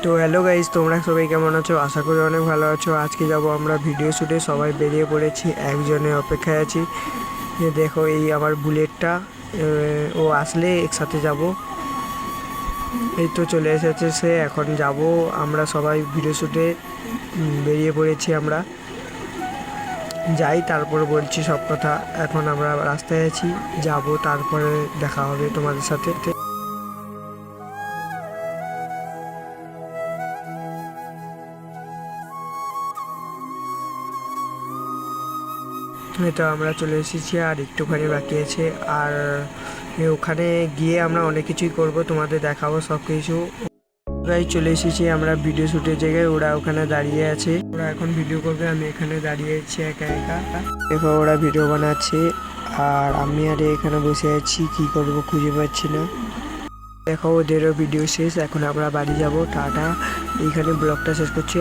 তো hello guys, তোমরা সবাই কেমন আছো? আশা করি অনেক ভালো আছো। আজকে যাব আমরা ভিডিও শ্যুটে, সবাই বেরিয়ে পড়েছি, একজনের অপেক্ষায় আছি। যে দেখো এই আমার বুলেটটা, ও আসলে একসাথে যাব। এই তো চলে এসেছে সে, এখন যাব আমরা সবাই ভিডিও শ্যুটে। বেরিয়ে পড়েছি আমরা, যাই তারপর বলছি সব কথা। এখন আমরা রাস্তায় আছি, যাব, তারপরে দেখা হবে তোমাদের সাথে। তো আমরা চলে এসেছি, আর একটুখানি বাকি আছে। আর ওখানে গিয়ে আমরা অনেক কিছুই করব, তোমাদের দেখাবো সব কিছু। ওরাই চলে এসেছি আমরা ভিডিও শ্যুটের জায়গায়, ওরা ওখানে দাঁড়িয়ে আছে, ওরা এখন ভিডিও করবে। আমি এখানে দাঁড়িয়ে আছি একা একা। দেখো ওরা ভিডিও বানাচ্ছে, আর আমি আর এখানে বসে আছি, কি করব খুঁজে পাচ্ছি না। দেখো ওদেরও ভিডিও শেষ, এখন আমরা বাড়ি যাব। টাটা, এইখানে ব্লগটা শেষ করছি।